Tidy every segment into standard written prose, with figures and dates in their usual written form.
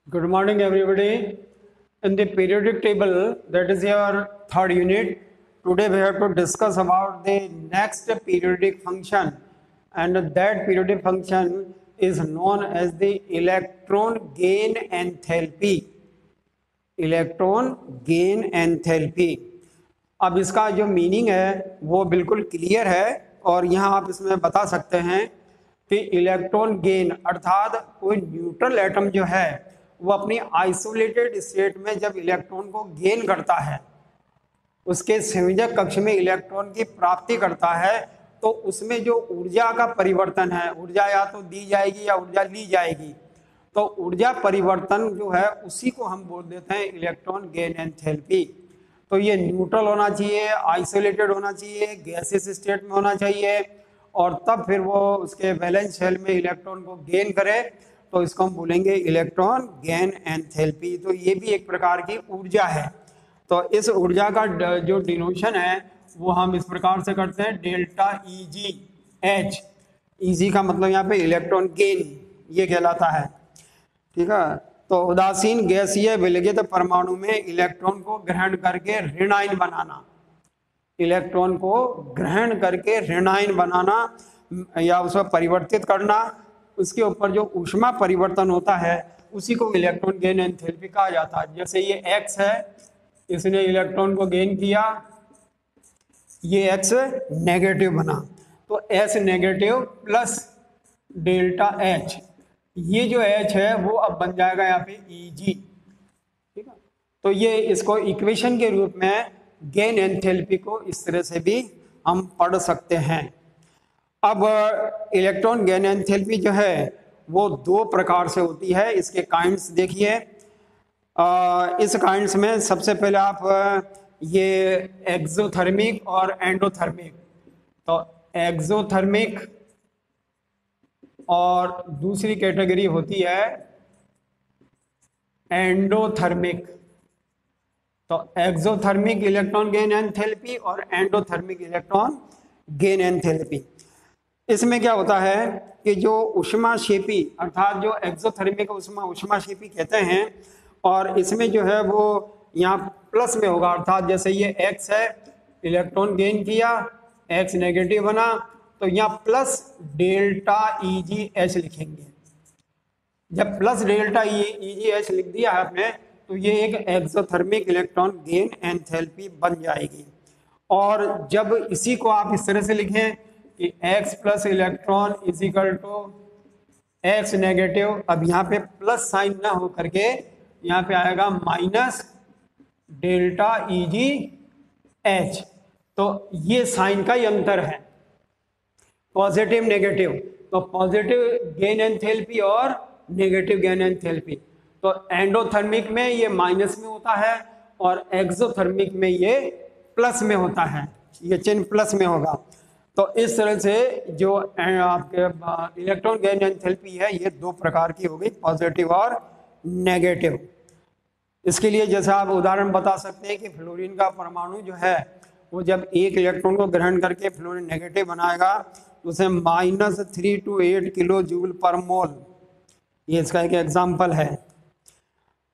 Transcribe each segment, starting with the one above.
Good morning, everybody. In the periodic table, that is your third unit. Today we have to discuss about the next periodic function, and that periodic function is known as the electron gain enthalpy. Electron gain enthalpy. अब इसका जो meaning है वो बिल्कुल clear है और यहाँ आप इसमें बता सकते हैं कि इलेक्ट्रॉन गेन अर्थात कोई न्यूट्रल एटम जो है वो अपनी आइसोलेटेड स्टेट में जब इलेक्ट्रॉन को गेन करता है, उसके संयोजक कक्ष में इलेक्ट्रॉन की प्राप्ति करता है, तो उसमें जो ऊर्जा का परिवर्तन है, ऊर्जा या तो दी जाएगी या ऊर्जा ली जाएगी, तो ऊर्जा परिवर्तन जो है उसी को हम बोल देते हैं इलेक्ट्रॉन गेन एंथैल्पी। तो ये न्यूट्रल होना चाहिए, आइसोलेटेड होना चाहिए, गैसियस स्टेट में होना चाहिए और तब फिर वो उसके वैलेंस शेल में इलेक्ट्रॉन को गेन करे, तो इसको हम बोलेंगे इलेक्ट्रॉन गेन एंथैल्पी। तो ये भी एक प्रकार की ऊर्जा है। तो इस ऊर्जा का जो डिनोशन है वो हम इस प्रकार से करते हैं, डेल्टा ई जी एच। ई जी का मतलब यहाँ पे इलेक्ट्रॉन गेन ये कहलाता है, ठीक है। तो उदासीन गैसीय विलगित परमाणु में इलेक्ट्रॉन को ग्रहण करके ऋणायन बनाना, इलेक्ट्रॉन को ग्रहण करके ऋणायन बनाना या उसको परिवर्तित करना, उसके ऊपर जो ऊष्मा परिवर्तन होता है उसी को इलेक्ट्रॉन गेन एंथैल्पी कहा जाता है। जैसे ये एक्स है, इसने इलेक्ट्रॉन को गेन किया, ये एक्स नेगेटिव बना, तो S negative plus delta H, ये जो एच है वो अब बन जाएगा यहाँ पे ई जी, ठीक है। तो ये इसको इक्वेशन के रूप में गेन एंथैल्पी को इस तरह से भी हम पढ़ सकते हैं। अब इलेक्ट्रॉन गेन एंथैल्पी जो है वो दो प्रकार से होती है। इसके काइंड्स देखिए। इस काइंड्स में सबसे पहले आप ये एक्सोथर्मिक और एंडोथर्मिक, तो एक्सोथर्मिक और दूसरी कैटेगरी होती है एंडोथर्मिक। तो एक्सोथर्मिक इलेक्ट्रॉन गेन एंथैल्पी और एंडोथर्मिक इलेक्ट्रॉन गेन एंथैल्पी। इसमें क्या होता है कि जो ऊष्माक्षेपी अर्थात जो एक्सोथर्मिक ऊष्माक्षेपी कहते हैं, और इसमें जो है वो यहाँ प्लस में होगा, अर्थात जैसे ये एक्स है, इलेक्ट्रॉन गेन किया, एक्स नेगेटिव बना, तो यहाँ प्लस डेल्टा ई जी एच लिखेंगे। जब प्लस डेल्टा ई जी एच लिख दिया है आपने, तो ये एक एक्सोथर्मिक इलेक्ट्रॉन गेन एंथैल्पी बन जाएगी। और जब इसी को आप इस तरह से लिखें कि x plus electron is equal to X negative, अब यहाँ पे प्लस साइन ना हो करके यहाँ पे आएगा माइनस डेल्टा ई जी एच। तो ये साइन का ही अंतर है, पॉजिटिव नेगेटिव। तो पॉजिटिव गेन एंथैल्पी और नेगेटिव गेन एंथैल्पी, तो एंडोथर्मिक में ये माइनस में होता है और एक्सोथर्मिक में ये प्लस में होता है, ये चिन्ह प्लस में होगा। तो इस तरह से जो आपके इलेक्ट्रॉन गेन एंथैल्पी है ये दो प्रकार की होगी, पॉजिटिव और नेगेटिव। इसके लिए जैसे आप उदाहरण बता सकते हैं कि फ्लोरीन का परमाणु जो है वो जब एक इलेक्ट्रॉन को ग्रहण करके फ्लोरीन नेगेटिव बनाएगा तो उसे -3 to 8 किलो जूल पर मोल, ये इसका एक एग्जाम्पल है।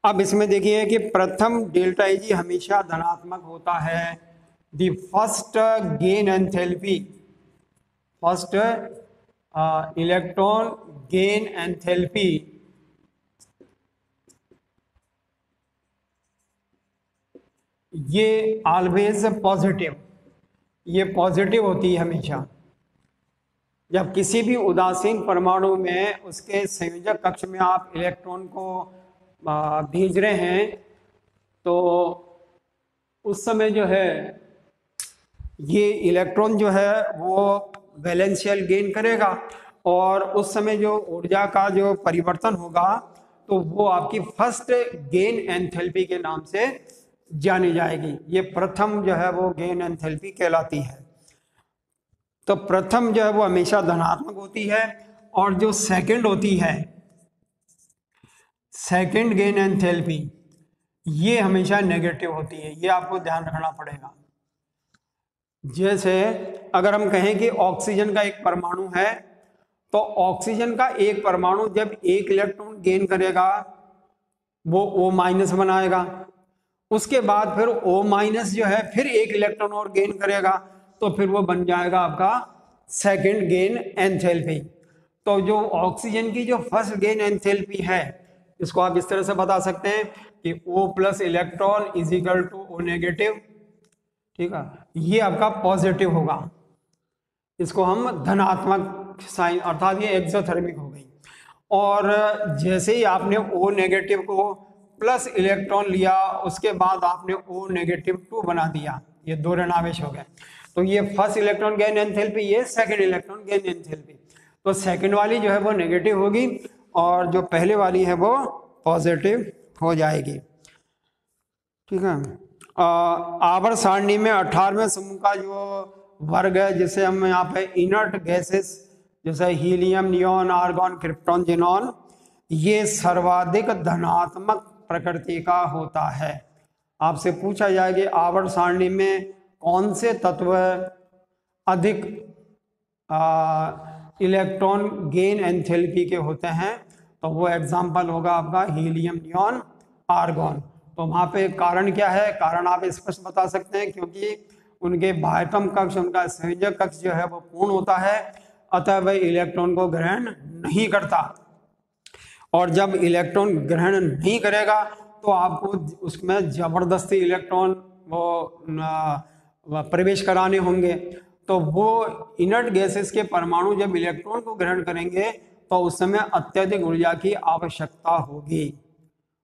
अब इसमें देखिए कि प्रथम डेल्टा ई जी हमेशा धनात्मक होता है। The first gain enthalpy, first electron gain enthalpy ये ऑलवेज पॉजिटिव, ये पॉजिटिव होती है हमेशा। जब किसी भी उदासीन परमाणु में उसके संयोजक कक्ष में आप इलेक्ट्रॉन को भेज रहे हैं, तो उस समय जो है ये इलेक्ट्रॉन जो है वो वैलेंस शेल गेन करेगा और उस समय जो ऊर्जा का जो परिवर्तन होगा तो वो आपकी फर्स्ट गेन एंथैल्पी के नाम से जानी जाएगी। ये प्रथम जो है वो गेन एंथैल्पी कहलाती है। तो प्रथम जो है वो हमेशा धनात्मक होती है और जो सेकंड होती है, सेकंड गेन एंथैल्पी, ये हमेशा नेगेटिव होती है। ये आपको ध्यान रखना पड़ेगा। जैसे अगर हम कहें कि ऑक्सीजन का एक परमाणु है, तो ऑक्सीजन का एक परमाणु जब एक इलेक्ट्रॉन गेन करेगा वो O माइनस बनाएगा। उसके बाद फिर O माइनस जो है फिर एक इलेक्ट्रॉन और गेन करेगा, तो फिर वो बन जाएगा आपका सेकंड गेन एंथैल्पी। तो जो ऑक्सीजन की जो फर्स्ट गेन एंथैल्पी है, इसको आप इस तरह से बता सकते हैं कि O plus electron is equal to O negative. ठीक है, ये आपका पॉजिटिव होगा, इसको हम धनात्मक साइन, अर्थात ये एक्सोथर्मिक हो गई। और जैसे ही आपने O नेगेटिव को प्लस इलेक्ट्रॉन लिया, उसके बाद आपने O नेगेटिव 2 बना दिया, ये दो ऋणावेश हो गए। तो ये फर्स्ट इलेक्ट्रॉन गेन एंथैल्पी, ये सेकंड इलेक्ट्रॉन गेन एंथैल्पी। तो सेकंड वाली जो है वो नेगेटिव होगी और जो पहले वाली है वो पॉजिटिव हो जाएगी। ठीक है, आवर्त सारणी में 18वें समूह का जो वर्ग है, जिसे हम यहाँ पे इनर्ट गैसेस जैसे helium, neon, argon, krypton, xenon, ये सर्वाधिक धनात्मक प्रकृति का होता है। आपसे पूछा जाए कि आवर्त सारणी में कौन से तत्व अधिक इलेक्ट्रॉन गेन एंथैल्पी के होते हैं, तो वो एग्जाम्पल होगा आपका हीलियम, नियॉन, आर्गॉन। तो वहाँ पे कारण क्या है, कारण आप स्पष्ट बता सकते हैं, क्योंकि उनके बाह्यतम कक्ष, उनका संयोजक कक्ष जो है वो पूर्ण होता है, अतः वह इलेक्ट्रॉन को ग्रहण नहीं करता। और जब इलेक्ट्रॉन ग्रहण नहीं करेगा तो आपको उसमें जबरदस्ती इलेक्ट्रॉन वो प्रवेश कराने होंगे। तो वो इनर्ट गैसेस के परमाणु जब इलेक्ट्रॉन को ग्रहण करेंगे तो उस समय अत्यधिक ऊर्जा की आवश्यकता होगी,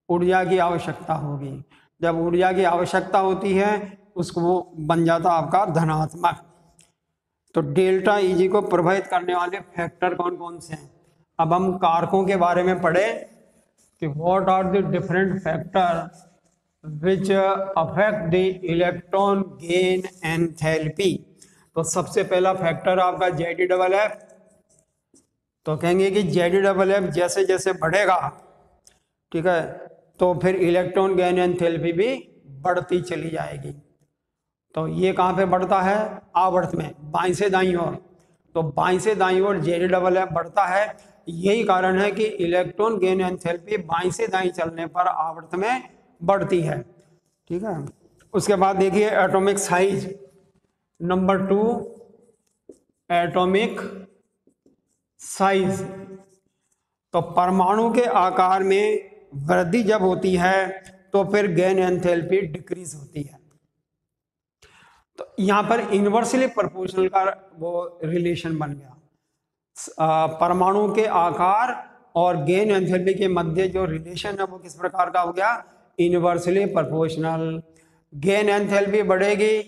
ऊर्जा की आवश्यकता होगी। जब ऊर्जा की आवश्यकता होती है उसको वो बन जाता आपका धनात्मक। तो डेल्टा Eg को प्रभावित करने वाले फैक्टर कौन कौन से हैं। अब हम कारकों के बारे में पढ़े कि what are the different factor which affect the electron gain enthalpy. तो सबसे पहला फैक्टर आपका ZeF। तो कहेंगे कि ZeF जैसे जैसे बढ़ेगा, ठीक है, तो फिर इलेक्ट्रॉन गेन एंथैल्पी भी बढ़ती चली जाएगी। तो ये कहाँ पे बढ़ता है, आवर्त में, बाईं से दाईं ओर। तो बाईं से दाईं ओर ZeF बढ़ता है। यही कारण है कि इलेक्ट्रॉन गेन एंथैल्पी बाईं से दाईं चलने पर आवर्त में बढ़ती है। ठीक है, उसके बाद देखिए atomic size number 2, atomic size. तो परमाणु के आकार में वृद्धि जब होती है तो फिर गेन एंथैल्पी डिक्रीज होती है। तो यहां पर इन्वर्सली प्रोपोर्शनल का वो रिलेशन बन गया। परमाणु के आकार और गेन एंथैल्पी के मध्य जो रिलेशन है वो किस प्रकार का हो गया, इन्वर्सली प्रोपोर्शनल। गेन एंथैल्पी बढ़ेगी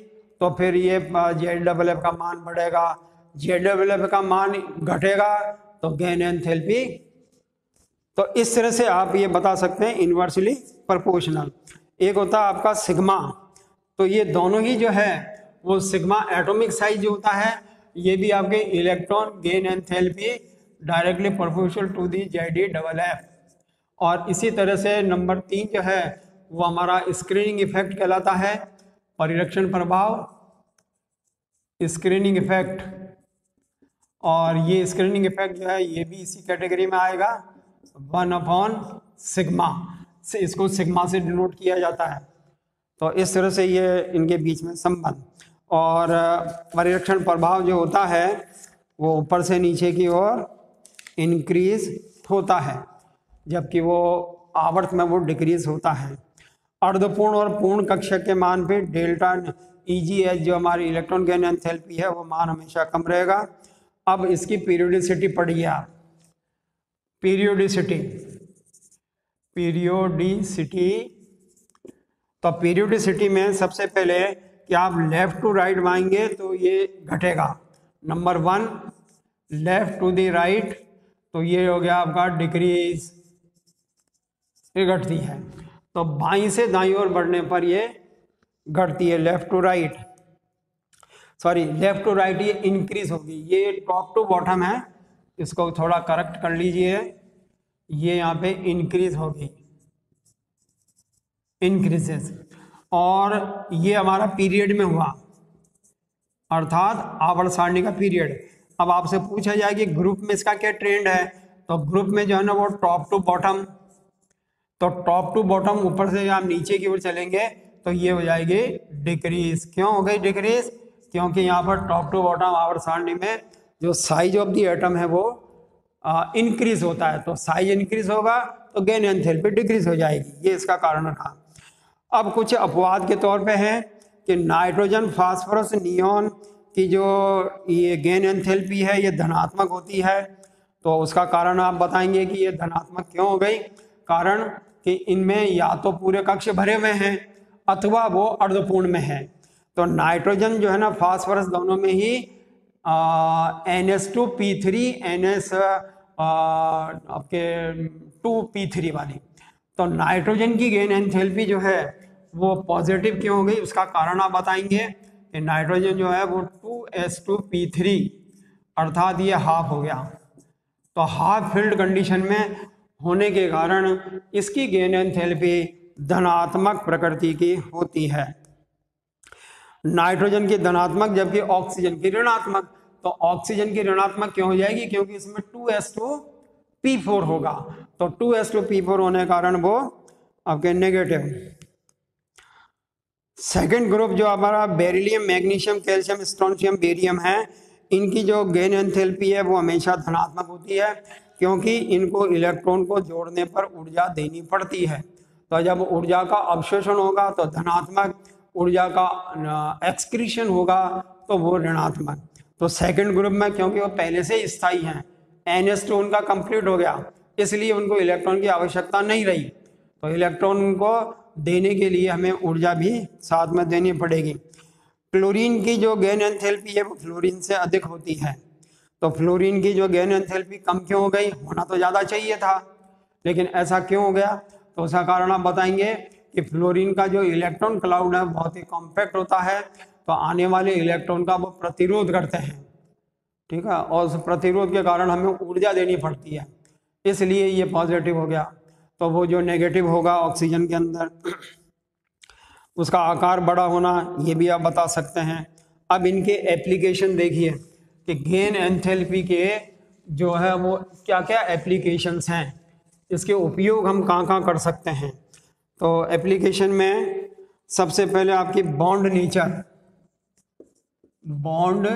तो फिर ये ZeF का मान बढ़ेगा, ZeF का मान घटेगा तो गेन एंथैल्पी। तो इस तरह से आप ये बता सकते हैं इन्वर्सली प्रोपोर्शनल। एक होता है आपका सिग्मा। तो ये दोनों ही जो है वो सिग्मा एटॉमिक साइज जो होता है, ये भी आपके electron gain enthalpy directly proportional to the ZeF। और इसी तरह से नंबर 3 जो है वो हमारा स्क्रीनिंग इफेक्ट कहलाता है, परिरक्षण प्रभाव, स्क्रीनिंग इफेक्ट। और ये स्क्रीनिंग इफेक्ट जो है ये भी इसी कैटेगरी में आएगा, 1/सिग्मा से, इसको सिग्मा से डिनोट किया जाता है। तो इस तरह से ये इनके बीच में संबंध। और परिरक्षण प्रभाव जो होता है वो ऊपर से नीचे की ओर इंक्रीज होता है, जबकि वो आवर्त में वो डिक्रीज होता है। अर्धपूर्ण और पूर्ण कक्षक के मान पे डेल्टा EgH जो हमारी इलेक्ट्रॉन गेन एंथैल्पी है वो मान हमेशा कम रहेगा। अब इसकी पीरियोडिसिटी पढ़िए आप। पीरियोडिसिटी तो पीरियोडिसिटी में सबसे पहले कि आप लेफ्ट टू राइट माएंगे तो ये घटेगा। Number 1 left to the right, तो ये हो गया आपका डिक्रीज, ये घटती है। तो बाईं से दाईं ओर बढ़ने पर ये घटती है, लेफ्ट टू राइट ये इंक्रीज होगी। ये टॉप टू बॉटम है, इसको थोड़ा करेक्ट कर लीजिए। ये यहाँ पे इंक्रीज होगी, इंक्रीजेस। और ये हमारा पीरियड में हुआ, अर्थात आवर्त सारणी का पीरियड। अब आपसे पूछा जाए कि ग्रुप में इसका क्या ट्रेंड है, तो ग्रुप में जो है ना वो टॉप टू बॉटम, तो टॉप टू बॉटम ऊपर से आप नीचे की ओर चलेंगे तो ये हो जाएगी डिक्रीज। क्यों हो गई डिक्रीज? क्योंकि यहाँ पर टॉप टू बॉटम आवर्त सारणी में जो साइज ऑफ द एटम है वो इंक्रीज होता है, तो साइज इंक्रीज होगा तो गेन एंथैल्पी डिक्रीज हो जाएगी, ये इसका कारण रहा। अब कुछ अपवाद के तौर पे है कि नाइट्रोजन, फास्फोरस, नियॉन की जो ये गेन एंथैल्पी है ये धनात्मक होती है, तो उसका कारण आप बताएंगे कि ये धनात्मक क्यों हो गई। कारण कि इनमें या तो पूरे कक्ष भरे हुए हैं अथवा वो अर्धपूर्ण में है। तो नाइट्रोजन जो है ना, फास्फोरस दोनों में ही NH2P3 NS आपके 2P3 वाली, तो नाइट्रोजन की गेन एंथैल्पी जो है वो पॉजिटिव क्यों हो गई, उसका कारण आप बताएंगे कि नाइट्रोजन जो है वो 2S2P3 अर्थात ये हाफ हो गया, तो हाफ फील्ड कंडीशन में होने के कारण इसकी गेन एंथैल्पी धनात्मक प्रकृति की होती है। नाइट्रोजन की धनात्मक जबकि ऑक्सीजन की ऋणात्मक। तो ऑक्सीजन की ऋणात्मक क्यों हो जाएगी? क्योंकि इसमें 2S2P4 होगा, तो 2S2P4 होने के कारण वो आपके नेगेटिव। सेकंड ग्रुप जो हमारा beryllium, magnesium, calcium, strontium, barium है, इनकी जो गेन एंथैल्पी है वो हमेशा धनात्मक होती है क्योंकि इनको इलेक्ट्रॉन को जोड़ने पर ऊर्जा देनी पड़ती है। तो जब ऊर्जा का अवशोषण होगा तो धनात्मक, ऊर्जा का एक्सक्रीशन होगा तो वो ऋणात्मक। तो सेकंड ग्रुप में क्योंकि वो पहले से स्थायी हैं, NH2 उनका कंप्लीट हो गया, इसलिए उनको इलेक्ट्रॉन की आवश्यकता नहीं रही, तो इलेक्ट्रॉन को देने के लिए हमें ऊर्जा भी साथ में देनी पड़ेगी। फ्लोरीन की जो गेन एंथैल्पी है वो फ्लोरीन से अधिक होती है, तो फ्लोरीन की जो गेन एंथैल्पी कम क्यों हो गई? होना तो ज़्यादा चाहिए था, लेकिन ऐसा क्यों हो गया? तो उसका कारण आप बताएंगे कि फ्लोरीन का जो इलेक्ट्रॉन क्लाउड है बहुत ही कॉम्पैक्ट होता है, तो आने वाले इलेक्ट्रॉन का वो प्रतिरोध करते हैं, ठीक है, और उस प्रतिरोध के कारण हमें ऊर्जा देनी पड़ती है, इसलिए ये पॉजिटिव हो गया। तो वो जो नेगेटिव होगा ऑक्सीजन के अंदर, उसका आकार बड़ा होना, ये भी आप बता सकते हैं। अब इनके एप्लीकेशन देखिए कि गेन एंथैल्पी के जो है वो क्या क्या एप्लीकेशंस हैं, इसके उपयोग हम कहाँ कहाँ कर सकते हैं। तो एप्लीकेशन में सबसे पहले आपकी बॉन्ड नेचर, बॉन्ड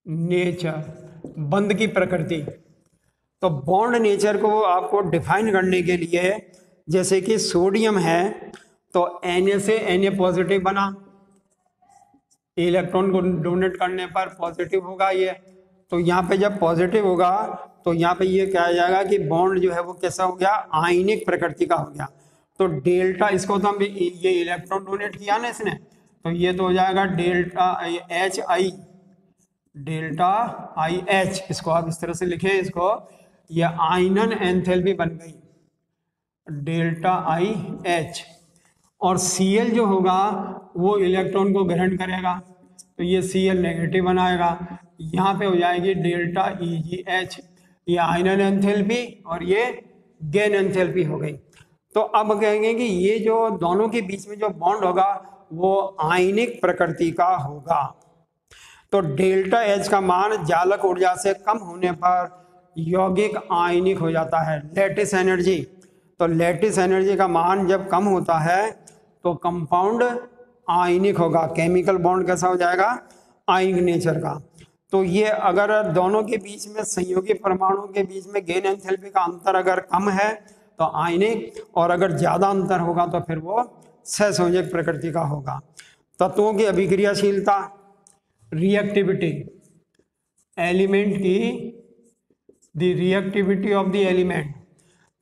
नेचर, बंध की प्रकृति। तो बॉन्ड नेचर को आपको डिफाइन करने के लिए, जैसे कि सोडियम है तो Na से Na पॉजिटिव बना, इलेक्ट्रॉन को डोनेट करने पर पॉजिटिव होगा ये, तो यहाँ पे जब पॉजिटिव होगा तो यहाँ पे ये कहा जाएगा कि बॉन्ड जो है वो कैसा हो गया? आयनिक प्रकृति का हो गया। तो डेल्टा, इसको तो हम ये इलेक्ट्रॉन डोनेट किया ना इसने, तो ये तो हो जाएगा डेल्टा HI, डेल्टा IH, इसको आप इस तरह से लिखें, इसको ये आयनन एंथैल्पी बन गई डेल्टा IH, और Cl जो होगा वो इलेक्ट्रॉन को ग्रहण करेगा तो ये Cl नेगेटिव बनाएगा, यहाँ पे हो जाएगी डेल्टा EgH, ये आयनन एंथैल्पी और ये गेन एंथैल्पी हो गई। तो अब कहेंगे कि ये जो दोनों के बीच में जो बॉन्ड होगा वो आयनिक प्रकृति का होगा। तो डेल्टा H का मान जालक ऊर्जा से कम होने पर यौगिक आयनिक हो जाता है। लैटिस एनर्जी, तो लैटिस एनर्जी का मान जब कम होता है तो कंपाउंड आयनिक होगा, केमिकल बॉन्ड कैसा हो जाएगा? आयनिक नेचर का। तो ये अगर दोनों के बीच में, संयोगी परमाणुओं के बीच में गेन एंथैल्पी का अंतर अगर कम है तो आयनिक, और अगर ज्यादा अंतर होगा तो फिर वो सहसंयोजक प्रकृति का होगा। तत्वों की अभिक्रियाशीलता, रिएक्टिविटी, एलिमेंट की the reactivity of the element,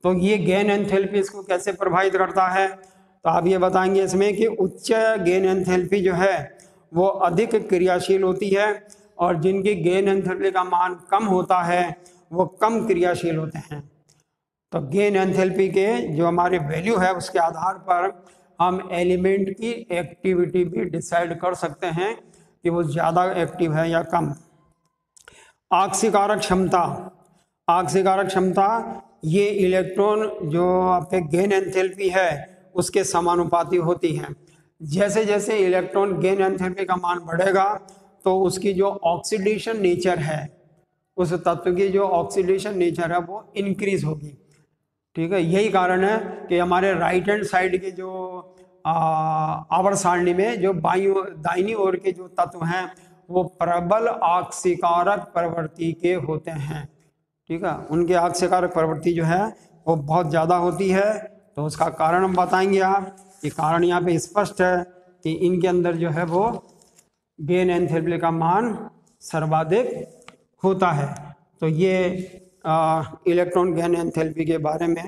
तो ये गेन एंथैल्पी इसको कैसे प्रभावित करता है? तो आप ये बताएंगे इसमें कि उच्च गेन एंथैल्पी जो है वो अधिक क्रियाशील होती है और जिनकी गेन एंथैल्पी का मान कम होता है वो कम क्रियाशील होते हैं। तो गेन एंथैल्पी के जो हमारे वैल्यू है उसके आधार पर हम एलिमेंट की एक्टिविटी भी डिसाइड कर सकते हैं कि वो ज़्यादा एक्टिव है या कम। आक्सीकारक क्षमता, आक्सीकारक क्षमता ये इलेक्ट्रॉन जो आपके गेन एंथैल्पी है उसके समानुपाती होती है। जैसे जैसे इलेक्ट्रॉन गेन एंथैल्पी का मान बढ़ेगा तो उसकी जो ऑक्सीडेशन नेचर है, उस तत्व की जो ऑक्सीडेशन नेचर है वो इंक्रीज होगी। ठीक है, यही कारण है कि हमारे राइट हैंड साइड के जो आवर्त सारणी में जो दाहिनी ओर के जो तत्व हैं वो प्रबल आक्सीकारक प्रवृत्ति के होते हैं। ठीक है, उनके आक्सीकारक प्रवृत्ति जो है वो बहुत ज़्यादा होती है। तो उसका कारण हम बताएंगे आप, ये कारण यहाँ पे स्पष्ट है कि इनके अंदर जो है वो गेन एंथैल्पी का मान सर्वाधिक होता है। तो ये इलेक्ट्रॉन गेन एंथैल्पी के बारे में